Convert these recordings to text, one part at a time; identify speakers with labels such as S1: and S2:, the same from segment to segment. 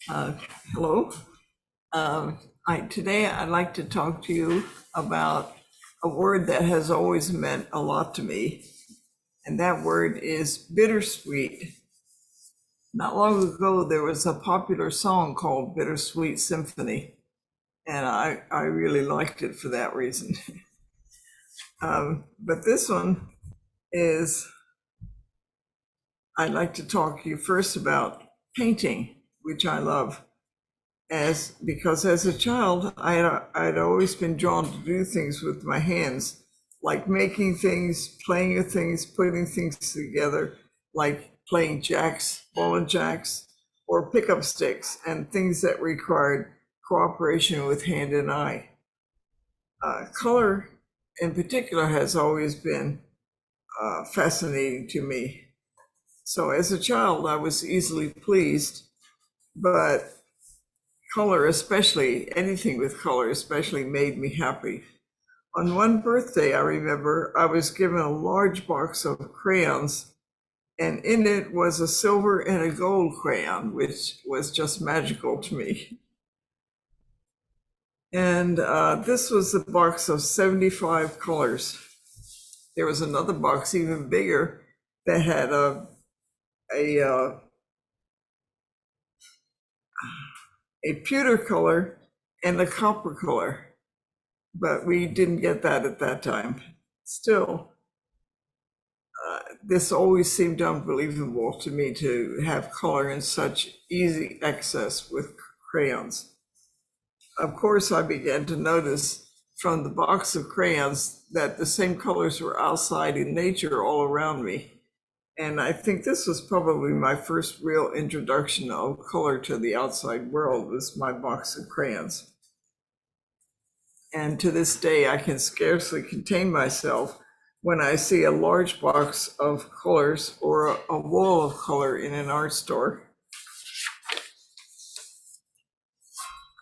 S1: Uh, Hello. Today I'd like to talk to you about a word that has always meant a lot to me, and that word is bittersweet. Not long ago, there was a popular song called Bittersweet Symphony, and I really liked it for that reason. But this one is, I'd like to talk to you first about painting, which I love. Because as a child, I'd always been drawn to do things with my hands, like making things, playing with things, putting things together, like playing jacks, ball and jacks, or pickup sticks, and things that required cooperation with hand and eye. Color, in particular, has always been fascinating to me. So as a child, I was easily pleased, but color, especially anything with color, especially made me happy. On one birthday, I remember I was given a large box of crayons, and in it was a silver and a gold crayon, which was just magical to me. And this was a box of 75 colors. There was another box even bigger that had a, uh, a pewter color and a copper color, but we didn't get that at that time. Still, this always seemed unbelievable to me to have color in such easy access with crayons. Of course, I began to notice from the box of crayons that the same colors were outside in nature all around me. And I think this was probably my first real introduction of color to the outside world, was my box of crayons. And to this day, I can scarcely contain myself when I see a large box of colors or a wall of color in an art store.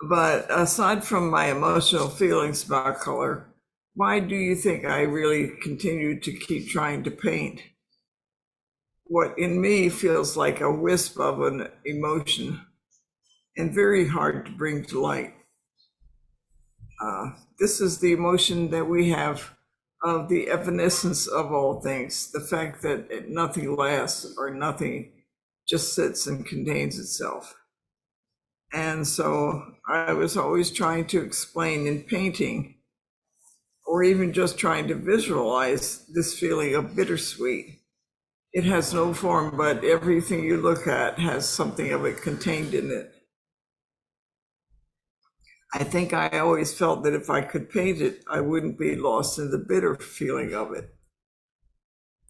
S1: But aside from my emotional feelings about color, why do you think I really continue to keep trying to paint? What in me feels like a wisp of an emotion and very hard to bring to light. This is the emotion that we have of the evanescence of all things, the fact that nothing lasts or nothing just sits and contains itself. And so I was always trying to explain in painting, or even just trying to visualize this feeling of bittersweet. It has no form, but everything you look at has something of it contained in it. I think I always felt that if I could paint it, I wouldn't be lost in the bitter feeling of it.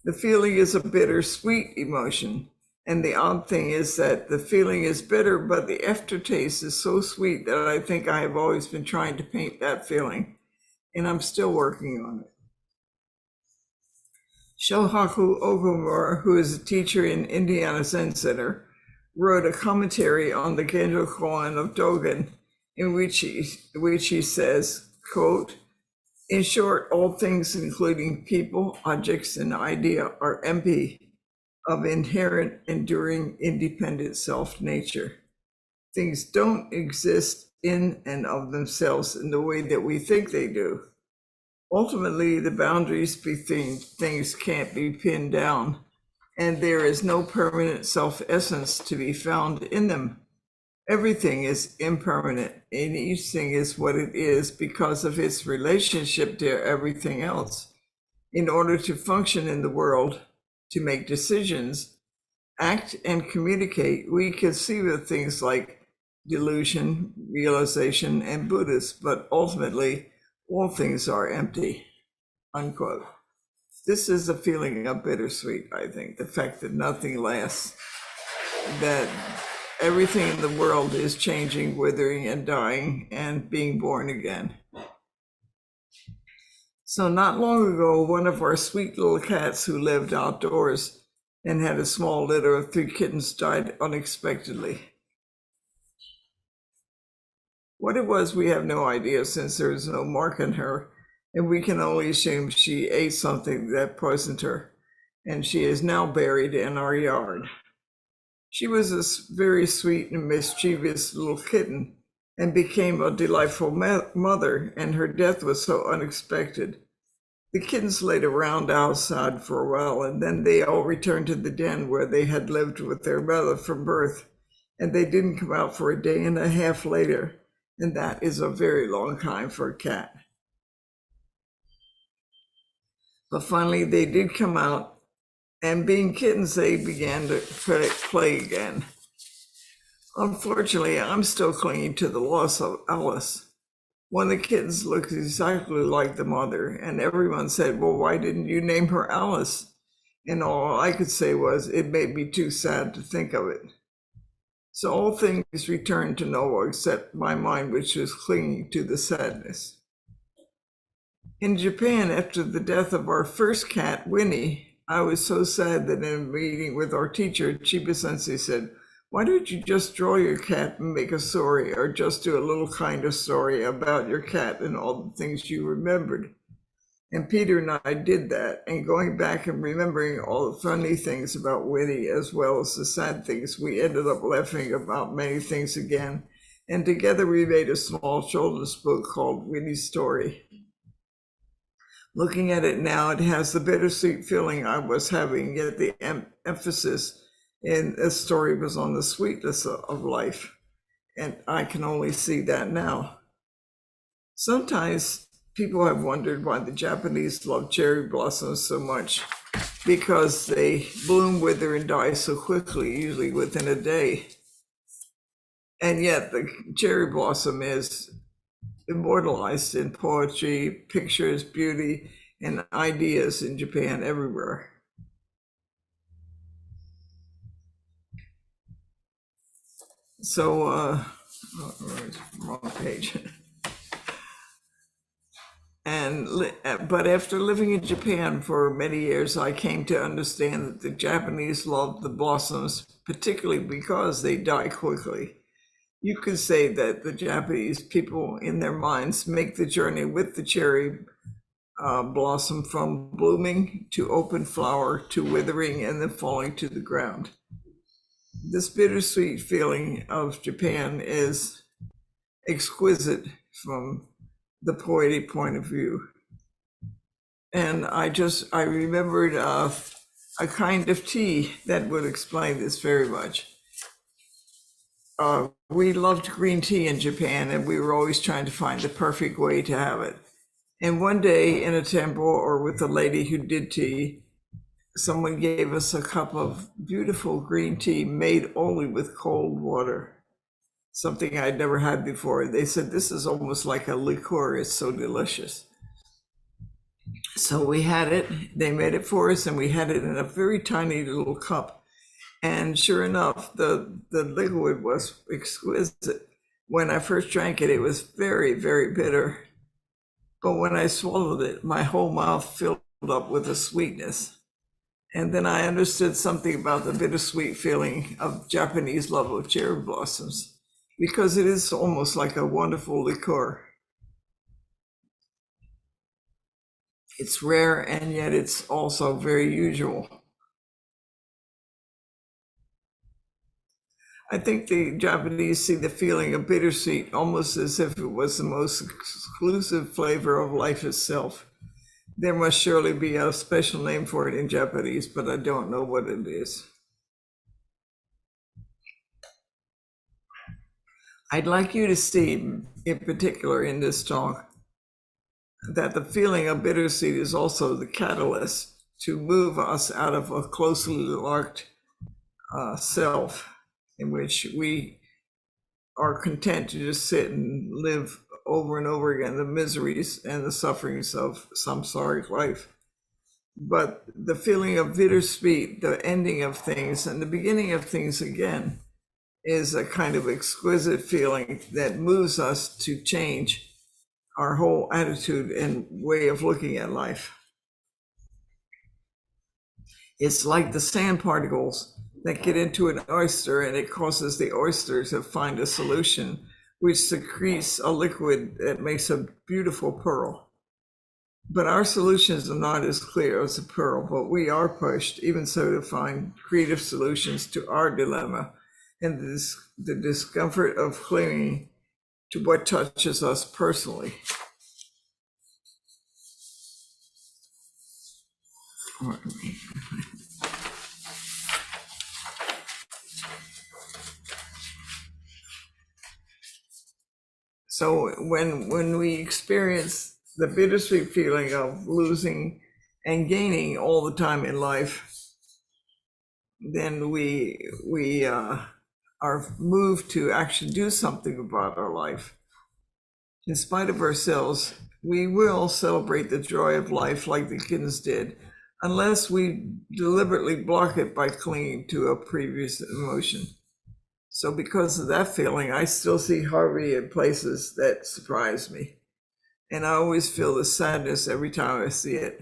S1: The feeling is a bittersweet emotion. And the odd thing is that the feeling is bitter, but the aftertaste is so sweet that I think I have always been trying to paint that feeling. And I'm still working on it. Shohaku Okumura, who is a teacher in Indiana Zen Center, wrote a commentary on the Genjo Koan of Dogen, in which he says, quote, "In short, all things, including people, objects, and idea, are empty of inherent, enduring, independent self-nature. Things don't exist in and of themselves in the way that we think they do. Ultimately, the boundaries between things can't be pinned down, and there is no permanent self-essence to be found in them. Everything is impermanent, and each thing is what it is because of its relationship to everything else. In order to function in the world, to make decisions, act, and communicate, we conceive of things like delusion, realization, and Buddhist, but ultimately, all things are empty," unquote. This is a feeling of bittersweet, I think, the fact that nothing lasts, that everything in the world is changing, withering, and dying, and being born again. So not long ago, one of our sweet little cats who lived outdoors and had a small litter of 3 kittens died unexpectedly. What it was, we have no idea, since there is no mark on her, and we can only assume she ate something that poisoned her, and she is now buried in our yard. She was a very sweet and mischievous little kitten and became a delightful mother, and her death was so unexpected. The kittens laid around outside for a while, and then they all returned to the den where they had lived with their mother from birth, and they didn't come out for a day and a half later, and that is a very long time for a cat. But finally, they did come out, and being kittens, they began to play again. Unfortunately, I'm still clinging to the loss of Alice. One of the kittens looked exactly like the mother, and everyone said, well, why didn't you name her Alice? And all I could say was, it made me too sad to think of it. So all things returned to normal except my mind, which was clinging to the sadness. In Japan, after the death of our first cat, Winnie, I was so sad that in a meeting with our teacher, Chiba Sensei said, why don't you just draw your cat and make a story, or just do a little kind of story about your cat and all the things you remembered? And Peter and I did that, and going back and remembering all the funny things about Winnie as well as the sad things, we ended up laughing about many things again. And together we made a small children's book called Winnie's Story. Looking at it now, it has the bittersweet feeling I was having, yet the emphasis in this story was on the sweetness of life. And I can only see that now. Sometimes people have wondered why the Japanese love cherry blossoms so much, because they bloom, wither, and die so quickly, usually within a day. And yet the cherry blossom is immortalized in poetry, pictures, beauty, and ideas in Japan everywhere. So, wrong page. But after living in Japan for many years, I came to understand that the Japanese love the blossoms, particularly because they die quickly. You could say that the Japanese people in their minds make the journey with the cherry blossom from blooming to open flower to withering and then falling to the ground. This bittersweet feeling of Japan is exquisite from the poetic point of view. And I remembered a kind of tea that would explain this very much. We loved green tea in Japan, and we were always trying to find the perfect way to have it. And one day in a temple or with a lady who did tea, someone gave us a cup of beautiful green tea made only with cold water, something I'd never had before. They said, this is almost like a liqueur, it's so delicious. So we had it, they made it for us, and we had it in a very tiny little cup. And sure enough, the liquid was exquisite. When I first drank it, it was very, very bitter. But when I swallowed it, my whole mouth filled up with a sweetness. And then I understood something about the bittersweet feeling of Japanese love of cherry blossoms, because it is almost like a wonderful liqueur. It's rare, and yet it's also very usual. I think the Japanese see the feeling of bittersweet almost as if it was the most exclusive flavor of life itself. There must surely be a special name for it in Japanese, but I don't know what it is. I'd like you to see, in particular in this talk, that the feeling of bittersweet is also the catalyst to move us out of a closely locked self, in which we are content to just sit and live over and over again the miseries and the sufferings of samsaric life. But the feeling of bittersweet, the ending of things and the beginning of things again, is a kind of exquisite feeling that moves us to change our whole attitude and way of looking at life. It's like the sand particles that get into an oyster, and it causes the oyster to find a solution which secretes a liquid that makes a beautiful pearl. But our solutions are not as clear as a pearl, but we are pushed, even so, to find creative solutions to our dilemma and the discomfort of clinging to what touches us personally. So when we experience the bittersweet feeling of losing and gaining all the time in life, then we are moved to actually do something about our life. In spite of ourselves, we will celebrate the joy of life like the kittens did, unless we deliberately block it by clinging to a previous emotion. So because of that feeling, I still see Harvey in places that surprise me. And I always feel the sadness every time I see it.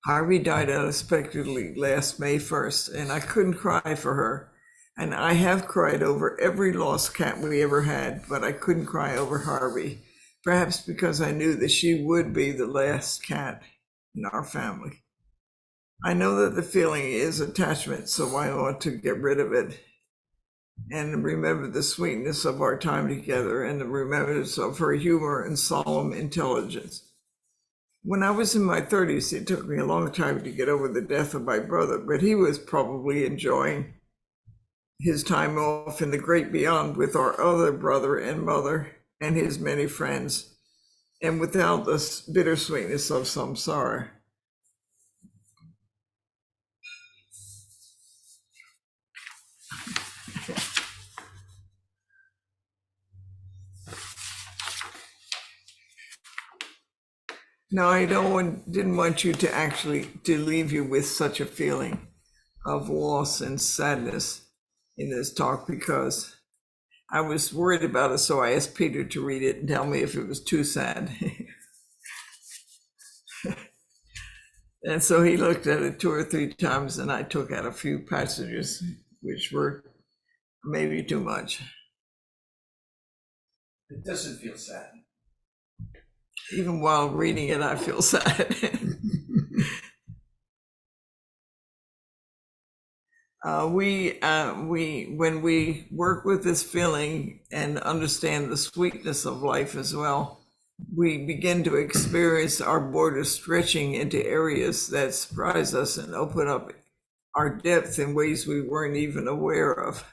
S1: Harvey died unexpectedly last May 1st, and I couldn't cry for her. And I have cried over every lost cat we ever had, but I couldn't cry over Harvey, perhaps because I knew that she would be the last cat in our family. I know that the feeling is attachment, so I want to get rid of it and remember the sweetness of our time together and the remembrance of her humor and solemn intelligence. When I was in my 30s, it took me a long time to get over the death of my brother, but he was probably enjoying his time off in the great beyond with our other brother and mother and his many friends, and without the bittersweetness of samsara. Now, didn't want you to leave you with such a feeling of loss and sadness in this talk, because I was worried about it, so I asked Peter to read it and tell me if it was too sad. And so he looked at it 2 or 3 times, and I took out a few passages which were maybe too much.
S2: It doesn't feel sad.
S1: Even while reading it, I feel sad. When we work with this feeling and understand the sweetness of life as well, we begin to experience our borders stretching into areas that surprise us and open up our depth in ways we weren't even aware of.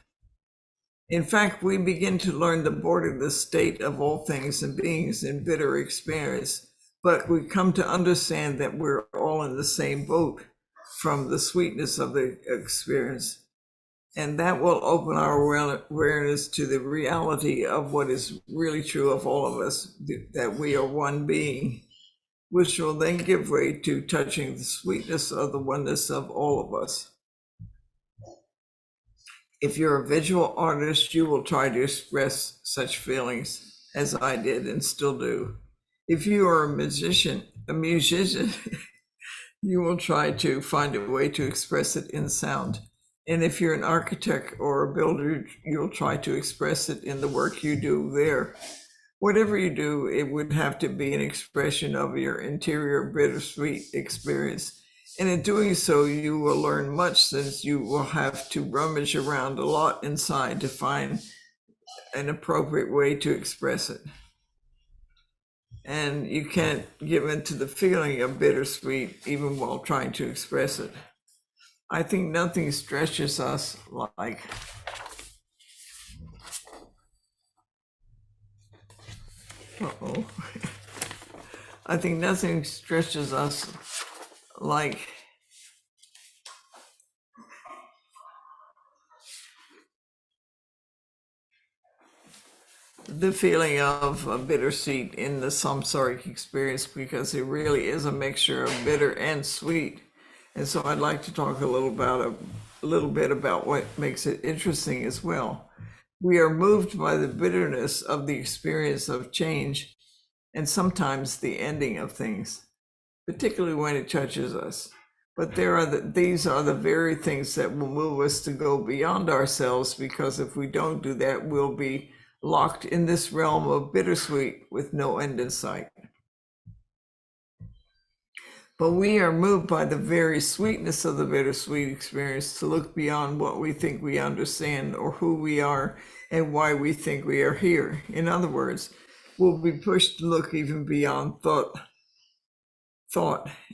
S1: In fact, we begin to learn the borderless state of all things and beings in bitter experience, but we come to understand that we're all in the same boat from the sweetness of the experience. And that will open our awareness to the reality of what is really true of all of us, that we are one being, which will then give way to touching the sweetness of the oneness of all of us. If you're a visual artist, you will try to express such feelings as I did and still do. If you are a musician, you will try to find a way to express it in sound. And if you're an architect or a builder, you'll try to express it in the work you do there. Whatever you do, it would have to be an expression of your interior bittersweet experience. And in doing so, you will learn much, since you will have to rummage around a lot inside to find an appropriate way to express it. And you can't give in to the feeling of bittersweet even while trying to express it. I think nothing stretches us like I think nothing stretches us like the feeling of a bittersweet in the samsaric experience, because it really is a mixture of bitter and sweet. And so I'd like to talk a little bit about what makes it interesting as well. We are moved by the bitterness of the experience of change and sometimes the ending of things, particularly when it touches us. But these are the very things that will move us to go beyond ourselves, because if we don't do that, we'll be locked in this realm of bittersweet with no end in sight. But we are moved by the very sweetness of the bittersweet experience to look beyond what we think we understand or who we are and why we think we are here. In other words, we'll be pushed to look even beyond thought,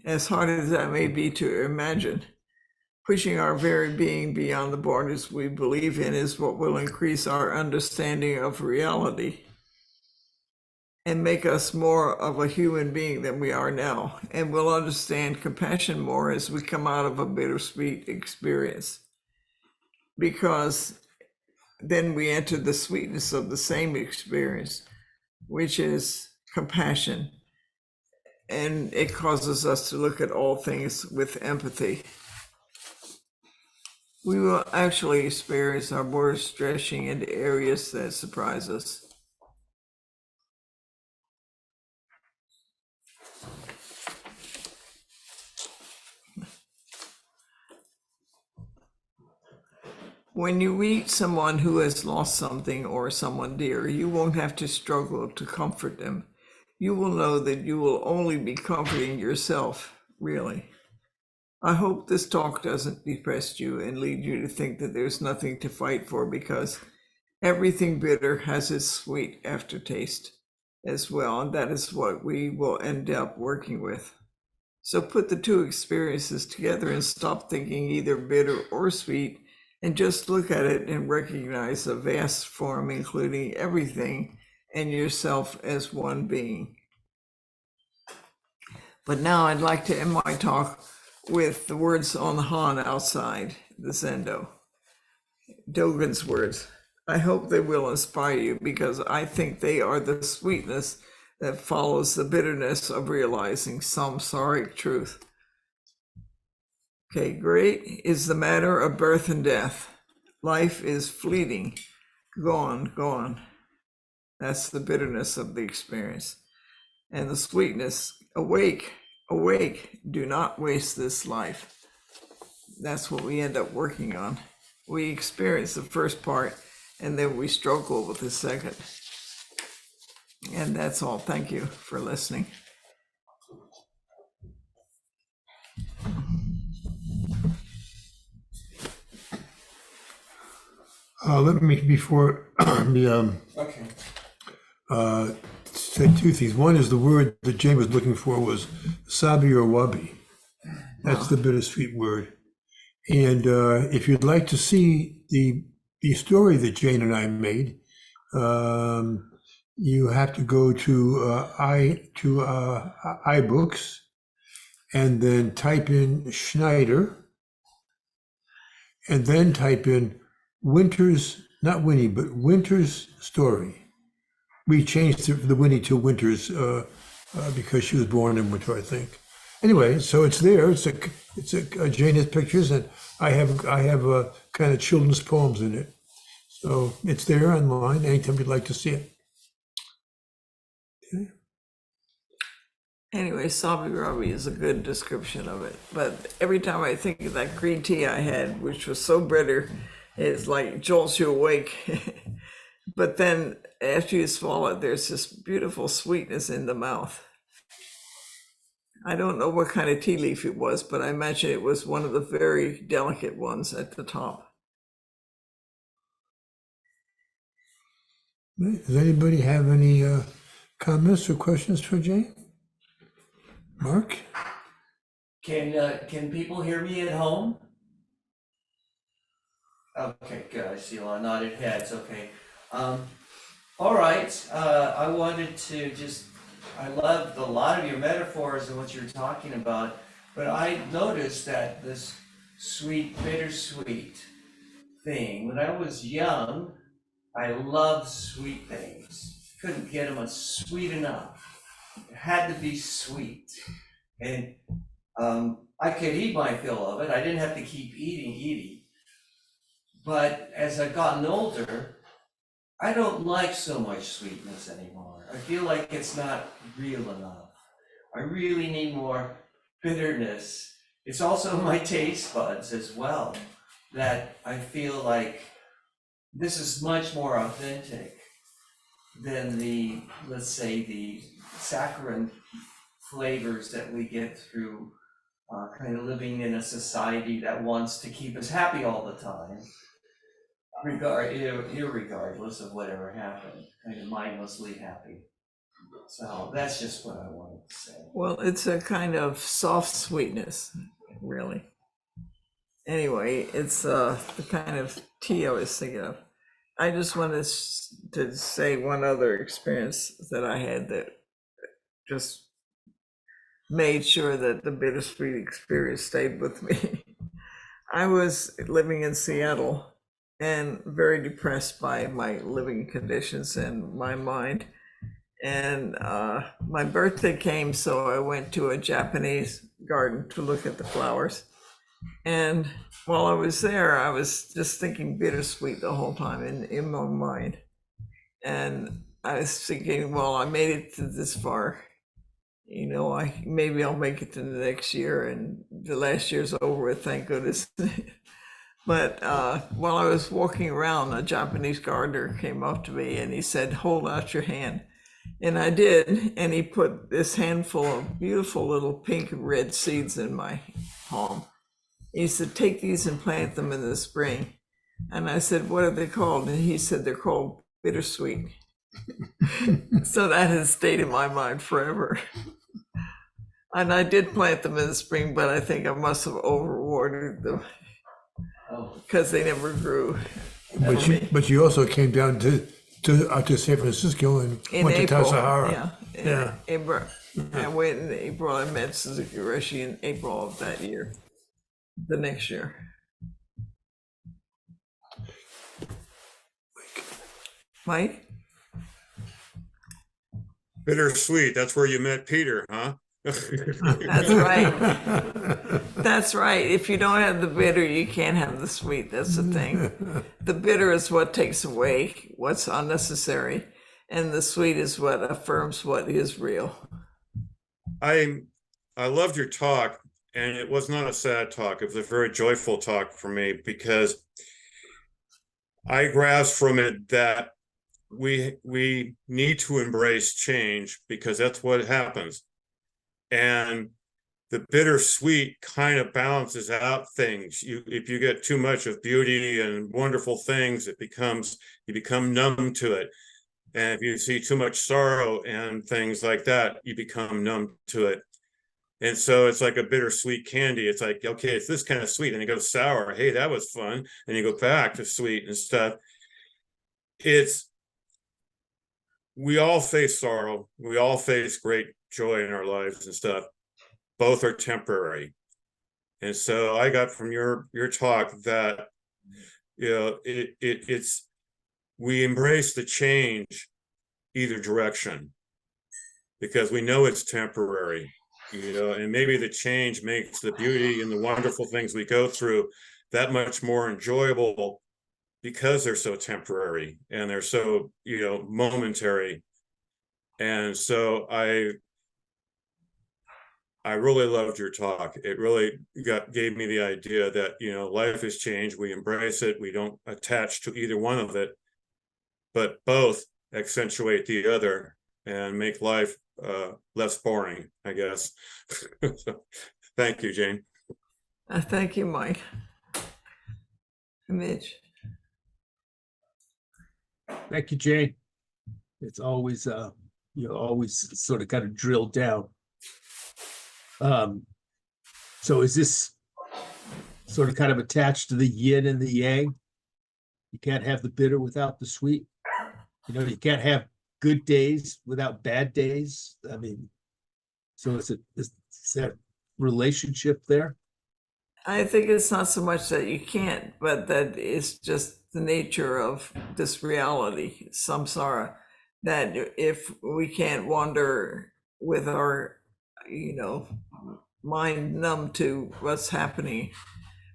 S1: as hard as that may be to imagine. Pushing our very being beyond the borders we believe in is what will increase our understanding of reality and make us more of a human being than we are now. And we'll understand compassion more as we come out of a bittersweet experience, because then we enter the sweetness of the same experience, which is compassion. And it causes us to look at all things with empathy. We will actually experience our borders stretching into areas that surprise us. When you meet someone who has lost something or someone dear, you won't have to struggle to comfort them. You will know that you will only be comforting yourself, really. I hope this talk doesn't depress you and lead you to think that there's nothing to fight for, because everything bitter has its sweet aftertaste as well, and that is what we will end up working with. So put the two experiences together and stop thinking either bitter or sweet, and just look at it and recognize a vast form, including everything and yourself as one being. But now I'd like to end my talk with the words on the Han outside the Zendo. Dogen's words. I hope they will inspire you, because I think they are the sweetness that follows the bitterness of realizing samsaric truth. Okay, great is the matter of birth and death. Life is fleeting, gone, gone. That's the bitterness of the experience. And the sweetness, awake, awake, do not waste this life. That's what we end up working on. We experience the first part, and then we struggle with the second. And that's all. Thank you for listening.
S2: Let me, before say two things. One is the word that Jane was looking for was sabi or wabi. That's the bittersweet word. And if you'd like to see the story that Jane and I made, you have to go to iBooks and then type in Schneider, and then type in Winter's, not Winnie, but Winter's story. We changed the Winnie to Winter's because she was born in winter, I think. Anyway, so it's there. It's a Jane has pictures, and I have kind of children's poems in it. So it's there online anytime you'd like to see it. Okay.
S1: Anyway, Sabi Rabi is a good description of it. But every time I think of that green tea I had, which was so bitter, it's like jolts you awake. But then after you swallow it, there's this beautiful sweetness in the mouth. I don't know what kind of tea leaf it was, but I imagine it was one of the very delicate ones at the top.
S2: Does anybody have any comments or questions for Jane? Mark?
S3: Can people hear me at home? Okay, good. I see a lot of nodded heads. Okay. All right. I wanted to I loved a lot of your metaphors and what you were talking about, but I noticed that this sweet, bittersweet thing, when I was young, I loved sweet things. Couldn't get them sweet enough. It had to be sweet. And I could eat my fill of it. I didn't have to keep eating. But as I've gotten older, I don't like so much sweetness anymore. I feel like it's not real enough. I really need more bitterness. It's also my taste buds as well, that I feel like this is much more authentic than let's say the saccharine flavors that we get through kind of living in a society that wants to keep us happy all the time, irregardless of whatever happened, kind of mindlessly happy. So that's just what I wanted to say.
S1: Well, it's a kind of soft sweetness, really. Anyway, it's the kind of tea I was thinking of. I just wanted to say one other experience that I had that just made sure that the bittersweet experience stayed with me. I was living in Seattle and very depressed by my living conditions and my mind. And my birthday came, so I went to a Japanese garden to look at the flowers. And while I was there, I was just thinking bittersweet the whole time in my mind. And I was thinking, well, I made it to this far. You know, maybe I'll make it to the next year, and the last year's over with, thank goodness. But while I was walking around, a Japanese gardener came up to me and he said, hold out your hand. And I did, and he put this handful of beautiful little pink and red seeds in my palm. He said, take these and plant them in the spring. And I said, what are they called? And he said, they're called bittersweet. So that has stayed in my mind forever. And I did plant them in the spring, but I think I must have overwatered them because they never grew.
S2: But you also came down to San Francisco and went
S1: April,
S2: to Samsara.
S1: Yeah. April. I went in April. I met Suzuki Roshi in April of that year, the next year. Mike?
S4: Bittersweet. That's where you met Peter, huh?
S1: That's right. That's right. If you don't have the bitter, you can't have the sweet. That's the thing. The bitter is what takes away what's unnecessary, and the sweet is what affirms what is real.
S4: I loved your talk, and it was not a sad talk. It was a very joyful talk for me because I grasped from it that we need to embrace change because that's what happens. And the bittersweet kind of balances out things. If you get too much of beauty and wonderful things, you become numb to it. And if you see too much sorrow and things like that, you become numb to it. And so it's like a bittersweet candy. It's like, okay, it's this kind of sweet, and it goes sour. Hey, that was fun. And you go back to sweet and stuff. We all face sorrow. We all face great joy in our lives and stuff. Both are temporary. And so I got from your talk that, you know, it's we embrace the change either direction because we know it's temporary, you know, and maybe the change makes the beauty and the wonderful things we go through that much more enjoyable because they're so temporary and they're so, you know, momentary. And so I really loved your talk. It really gave me the idea that, you know, life has changed. We embrace it. We don't attach to either one of it, but both accentuate the other and make life less boring, I guess. So, thank you, Jane.
S1: Thank you, Mike. Mitch.
S5: Thank you, Jane. It's always, always sort of kind of drilled down. So is this sort of kind of attached to the yin and the yang? You can't have the bitter without the sweet. You know, you can't have good days without bad days. I mean, so is that relationship there?
S1: I think it's not so much that you can't, but that it's just the nature of this reality, samsara, that if we can't wander with our, you know, mind numb to what's happening,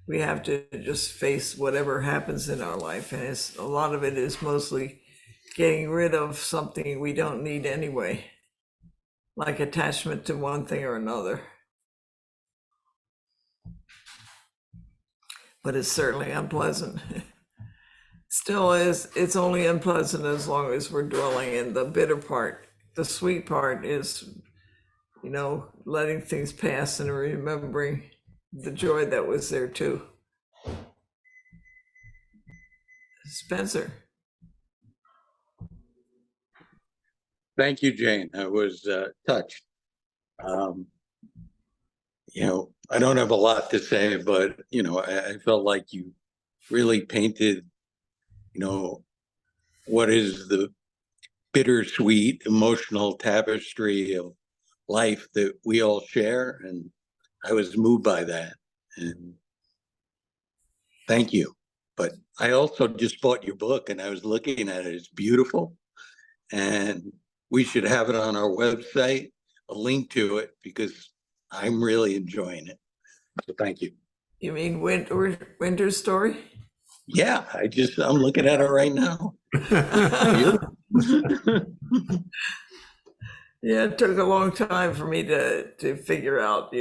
S1: we have to just face whatever happens in our life. And a lot of it is mostly getting rid of something we don't need anyway, like attachment to one thing or another. But it's certainly unpleasant. Still is, it's only unpleasant as long as we're dwelling in the bitter part. The sweet part is letting things pass and remembering the joy that was there too. Spencer.
S6: Thank you, Jane. I was touched. Um, I don't have a lot to say, but I felt like you really painted, what is the bittersweet emotional tapestry of life that we all share, and I was moved by that. And thank you. But I also just bought your book, and I was looking at it. It's beautiful, and we should have it on our website, a link to it, because I'm really enjoying it. So thank you.
S1: You mean Winter's Story?
S6: Yeah, I'm looking at it right now.
S1: Yeah, it took a long time for me to figure out,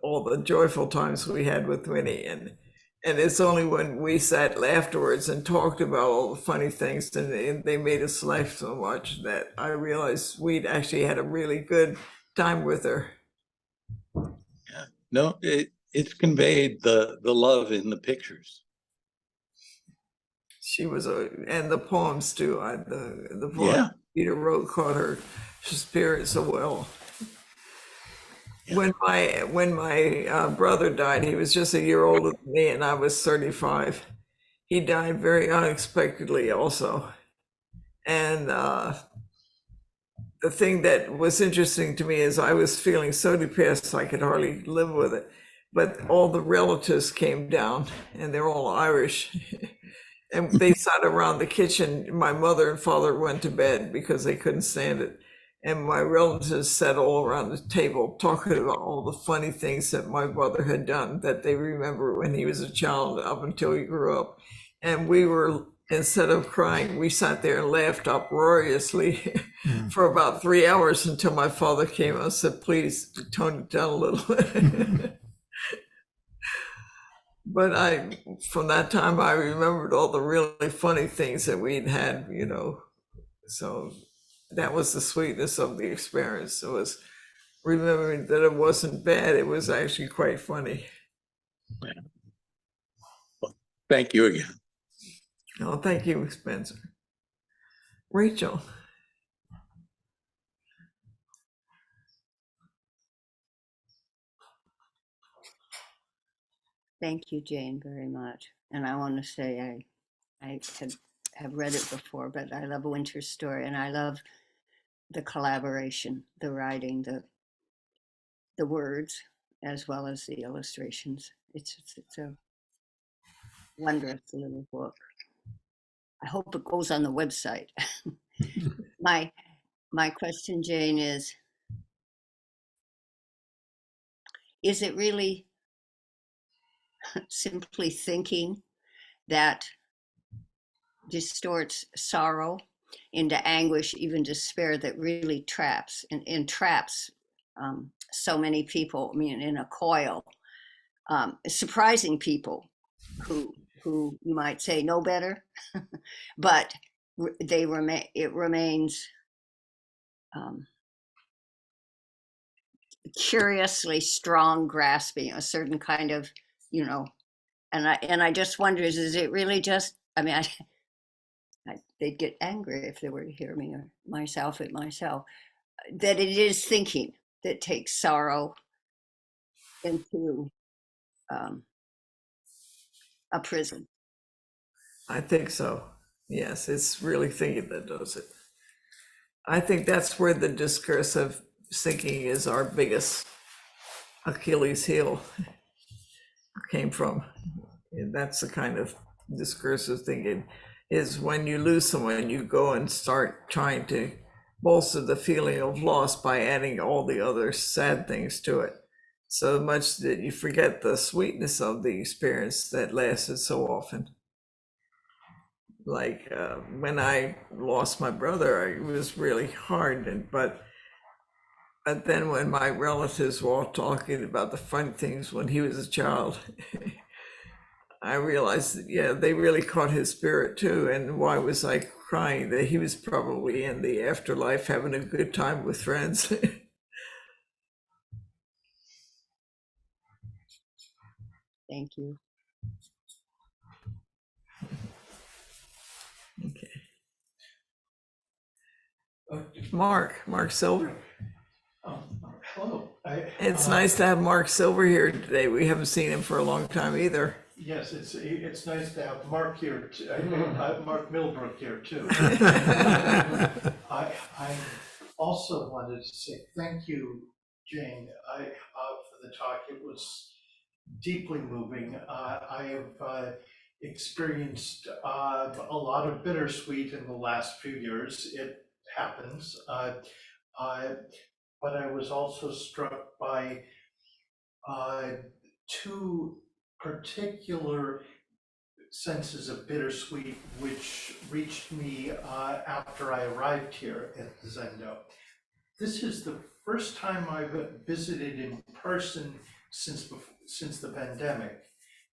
S1: all the joyful times we had with Winnie, and it's only when we sat afterwards and talked about all the funny things and they made us laugh so much that I realized we'd actually had a really good time with her.
S6: Yeah. No, it's conveyed the love in the pictures.
S1: She was and the poems too. The poem
S6: Yeah.
S1: Peter wrote caught her spirit so well.
S6: Yeah.
S1: When my brother died, he was just a year older than me, and I was 35. He died very unexpectedly, also. And the thing that was interesting to me is I was feeling so depressed I could hardly live with it. But all the relatives came down, and they're all Irish. And they sat around the kitchen. My mother and father went to bed because they couldn't stand it. And my relatives sat all around the table talking about all the funny things that my brother had done that they remember when he was a child up until he grew up. And we were, instead of crying, we sat there and laughed uproariously for about 3 hours until my father came and said, please tone it down a little. But from that time, I remembered all the really funny things that we'd had, so that was the sweetness of the experience. It was remembering that it wasn't bad, it was actually quite funny.
S6: Well, thank you again.
S1: Oh, thank you, Spencer. Rachel.
S7: Thank you, Jane, very much. And I want to say I have read it before, but I love Winter's Story, and I love the collaboration, the writing, the words, as well as the illustrations. It's a wondrous little book. I hope it goes on the website. My question, Jane, is it really simply thinking that distorts sorrow into anguish, even despair, that really traps and entraps so many people? I mean, in a coil, surprising people who you might say know better, but it remains curiously strong, grasping a certain kind of, and I just wonder, is it really just, I mean, they'd get angry if they were to hear me or myself at myself, that it is thinking that takes sorrow into a prison.
S1: I think so. Yes, it's really thinking that does it. I think that's where the discursive thinking is our biggest Achilles heel came from. And that's the kind of discursive thinking is when you lose someone, you go and start trying to bolster the feeling of loss by adding all the other sad things to it, so much that you forget the sweetness of the experience that lasted so often. Like when I lost my brother, it was really hard, but then when my relatives were all talking about the fun things when he was a child, I realized that, yeah, they really caught his spirit too. And why was I crying? That he was probably in the afterlife having a good time with friends.
S7: Thank you.
S1: Okay. Mark Silver.
S8: Hello.
S1: It's nice to have Mark Silver here today. We haven't seen him for a long time either.
S8: Yes, it's nice to have Mark here, Mark Millbrook here too. I also wanted to say thank you, Jane, for the talk. It was deeply moving. I have experienced a lot of bittersweet in the last few years. It happens. But I was also struck by two particular senses of bittersweet which reached me after I arrived here at the Zendo. This is the first time I've visited in person since the pandemic,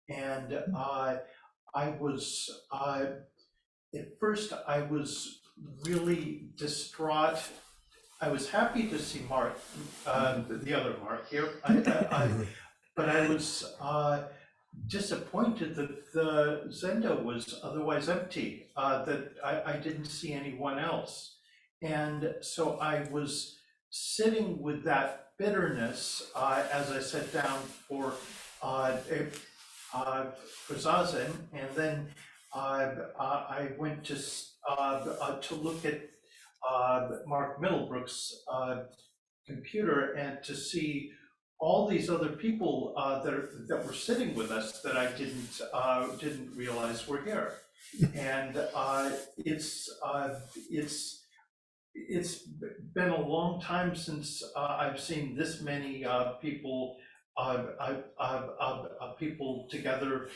S8: and I was at first I was really distraught. I was happy to see Mark, the other Mark here, but I was disappointed that the Zendo was otherwise empty, that I didn't see anyone else. And so I was sitting with that bitterness as I sat down for Zazen, and then I went to look at Mark Middlebrook's computer and to see all these other people that were sitting with us that I didn't realize were here, and it's been a long time since I've seen this many people people together.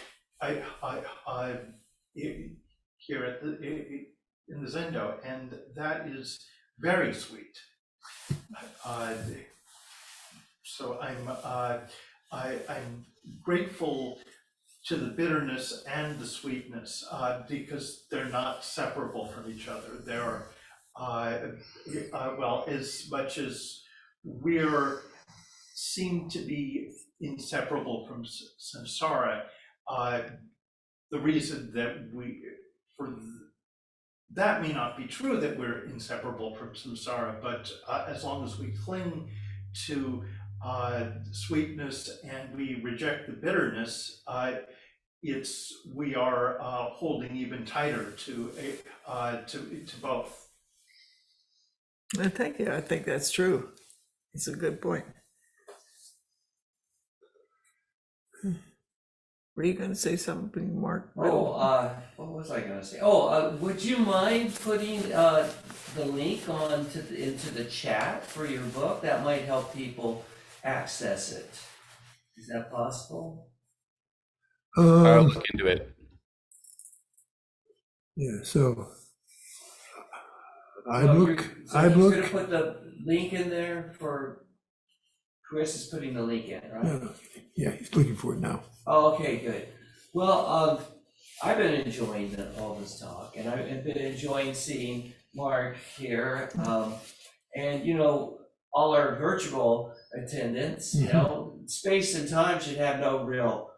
S8: Here at in the Zendo, and that is very sweet. So I'm grateful to the bitterness and the sweetness because they're not separable from each other. They're well, as much as we're seem to be inseparable from samsara, the reason that that may not be true, that we're inseparable from samsara, but as long as we cling to sweetness and we reject the bitterness, we are holding even tighter to both.
S1: Well, thank you. I think that's true. It's a good point. Were you going to say something, Mark?
S3: Oh, what was I gonna say? Oh, would you mind putting the link into the chat for your book? That might help people access it. Is that possible?
S9: I'll look into it.
S2: Yeah, so
S3: So he's gonna
S2: iBook,
S3: put the link in there for, Chris is putting the link in, right?
S2: yeah, he's looking for it now.
S3: Oh, okay, good. Well, I've been enjoying all this talk, and I've been enjoying seeing Mark here, and all our virtual attendants. Space and time should have no real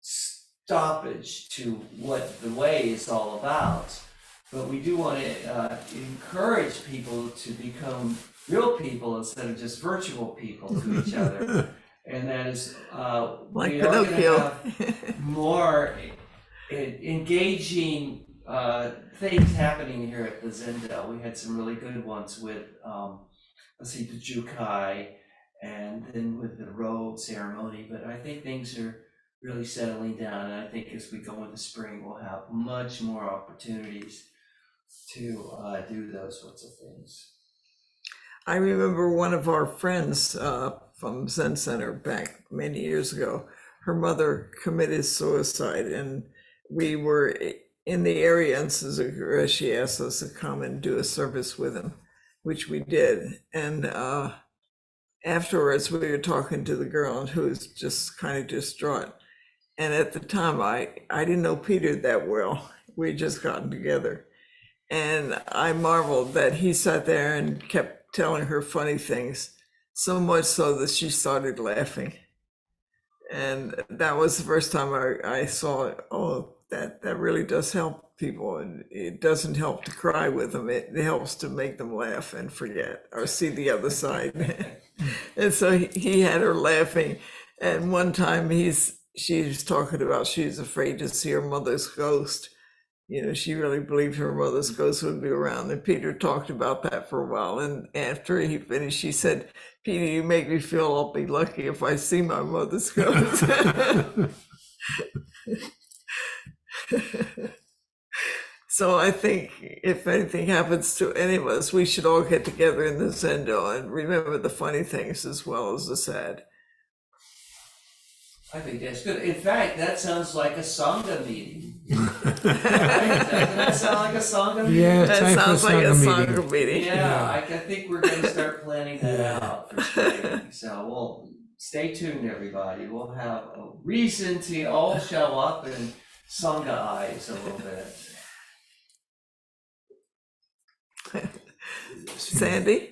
S3: stoppage to what the way is all about, but we do want to encourage people to become real people instead of just virtual people to each other. And that is,
S1: Like
S3: we are going to
S1: Pinocchio.
S3: have more engaging things happening here at the Zendo. We had some really good ones with, let's see, the Jukai, and then with the robe ceremony. But I think things are really settling down, and I think as we go into spring, we'll have much more opportunities to do those sorts of things.
S1: I remember one of our friends from Zen Center back many years ago, her mother committed suicide, and we were in the area in Suzuka. She asked us to come and do a service with him, which we did. And afterwards, we were talking to the girl who was just kind of distraught. And at the time, I didn't know Peter that well. We had just gotten together. And I marveled that he sat there and kept telling her funny things, so much so that she started laughing. And that was the first time I saw, oh, that really does help people. And it doesn't help to cry with them. It helps to make them laugh and forget or see the other side. And so he had her laughing. And one time she was talking about she's afraid to see her mother's ghost. You know, she really believed her mother's ghost would be around. And Peter talked about that for a while. And after he finished, she said, Peter, you make me feel I'll be lucky if I see my mother's ghost. So I think if anything happens to any of us, we should all get together in the Zendo and remember the funny things as well as the sad.
S3: I think that's good. In fact, that sounds like a Sangha meeting. Right? Doesn't that sound like a Sangha meeting?
S2: Yeah,
S1: That
S2: time for
S1: sounds like a
S2: Sangha meeting.
S1: Sangha meeting.
S3: Yeah, I think we're gonna start planning that out for spring. So we'll stay tuned, everybody. We'll have a reason to all show up and Sangha eyes a little bit.
S1: Sandy?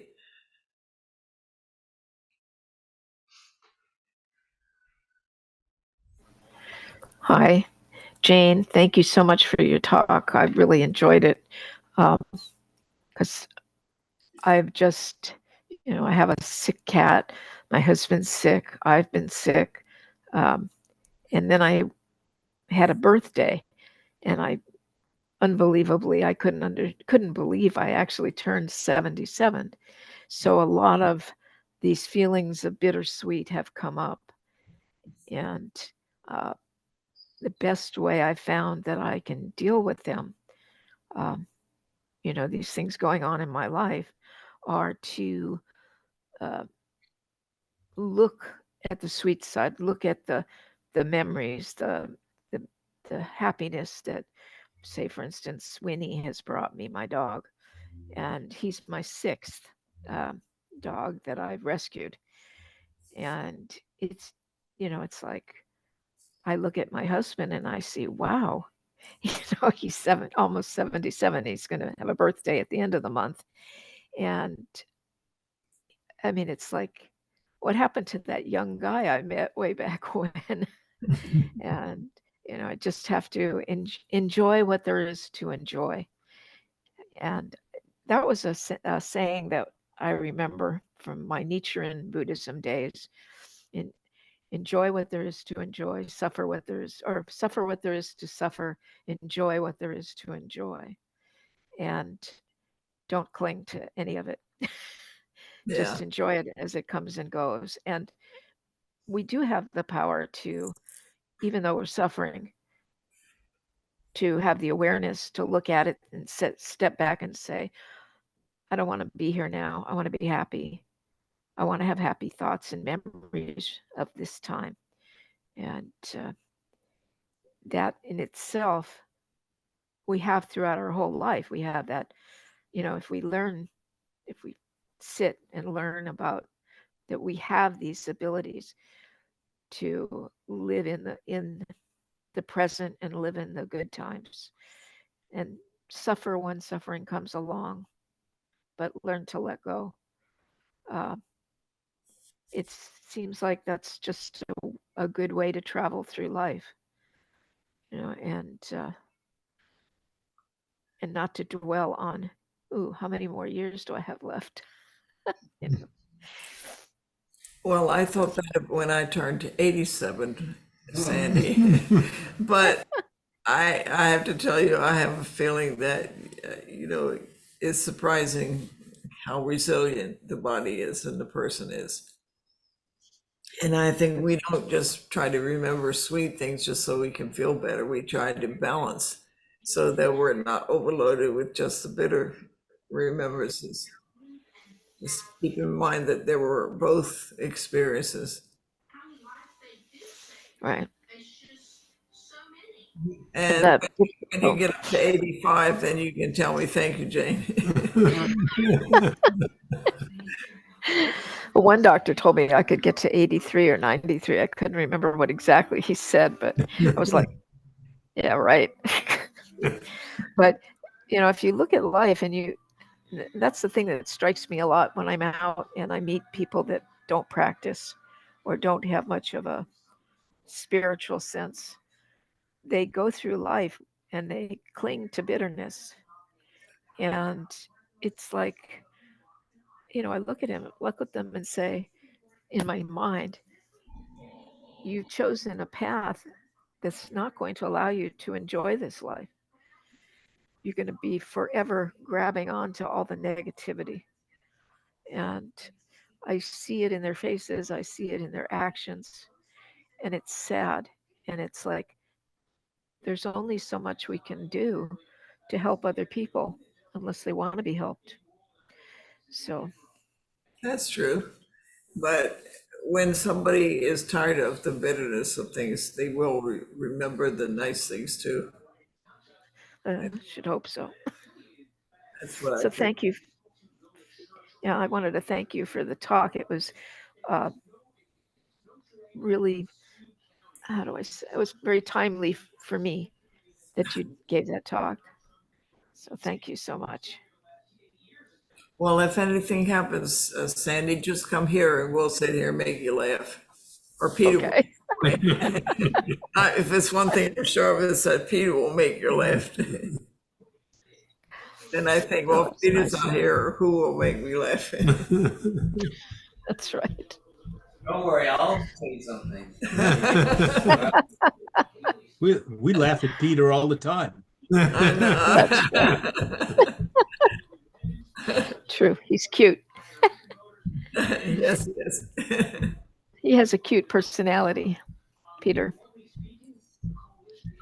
S10: Hi, Jane. Thank you so much for your talk. I really enjoyed it because I've just, I have a sick cat. My husband's sick. I've been sick. And then I had a birthday, and I unbelievably I couldn't believe I actually turned 77. So a lot of these feelings of bittersweet have come up, and the best way I found that I can deal with them, these things going on in my life, are to look at the sweet side, look at the memories, the the happiness that, say, for instance, Winnie has brought me, my dog, and he's my sixth dog that I've rescued, and it's like I look at my husband and I see, wow, he's almost 77. He's going to have a birthday at the end of the month. And I mean, it's like, what happened to that young guy I met way back when? And, I just have to enjoy what there is to enjoy. And that was a saying that I remember from my Nichiren Buddhism days. Enjoy what there is to enjoy, suffer what there is, or suffer what there is to suffer, enjoy what there is to enjoy, and don't cling to any of it.
S1: Yeah.
S10: Just enjoy it as it comes and goes. And we do have the power to, even though we're suffering, to have the awareness to look at it and step back and say, I don't want to be here now. I want to be happy. I want to have happy thoughts and memories of this time. And that in itself, we have throughout our whole life. We have that, if we sit and learn about that, we have these abilities to live in the present and live in the good times and suffer when suffering comes along, but learn to let go. It seems like that's just a good way to travel through life, and not to dwell on, ooh, how many more years do I have left?
S1: Well, I thought that when I turned 87, Sandy. But I have to tell you, I have a feeling that, it's surprising how resilient the body is and the person is. And I think we don't just try to remember sweet things just so we can feel better. We try to balance so that we're not overloaded with just the bitter remembrances. Just keep in mind that there were both experiences.
S10: Right.
S1: And
S10: that,
S1: when you get up to 85, then you can tell me, thank you, Jane.
S10: One doctor told me I could get to 83 or 93. I couldn't remember what exactly he said, but I was like, yeah, right. But, if you look at life and that's the thing that strikes me a lot when I'm out and I meet people that don't practice or don't have much of a spiritual sense, they go through life and they cling to bitterness. And it's like, I look at them and say, in my mind, you've chosen a path that's not going to allow you to enjoy this life. You're going to be forever grabbing on to all the negativity. And I see it in their faces, I see it in their actions, and it's sad. And it's like, there's only so much we can do to help other people unless they want to be helped. So,
S1: That's true. But when somebody is tired of the bitterness of things, they will remember the nice things too.
S10: should hope so.
S1: That's what I
S10: So,
S1: think.
S10: thank you. Yeah, I wanted to thank you for the talk. It was really, how do I say, it was very timely for me that you gave that talk. So, thank you so much.
S1: Well, if anything happens, Sandy, just come here and we'll sit here and make you laugh. Or Peter will.
S10: Okay.
S1: If it's one thing I'm sure of, is that Peter will make you laugh. And I think, well, if Peter's not here, who will make me laugh?
S10: That's right.
S3: Don't worry, I'll say something.
S5: We laugh at Peter all the time.
S1: I know.
S10: True. He's cute.
S1: Yes, yes.
S10: He has a cute personality, Peter.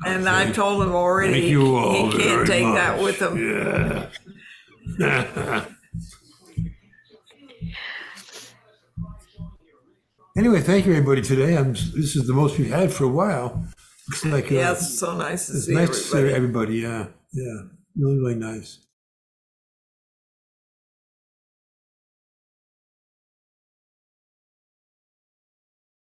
S1: And I told him already,
S2: Thank you all
S1: he can't
S2: very
S1: take that
S2: much.
S1: with him.
S2: Yeah. Anyway, thank you everybody today. This is the most we've had for a while. Looks like
S1: Yeah, it's so nice to
S2: it's
S1: see
S2: nice to see
S1: everybody.
S2: everybody. Yeah, really, really nice.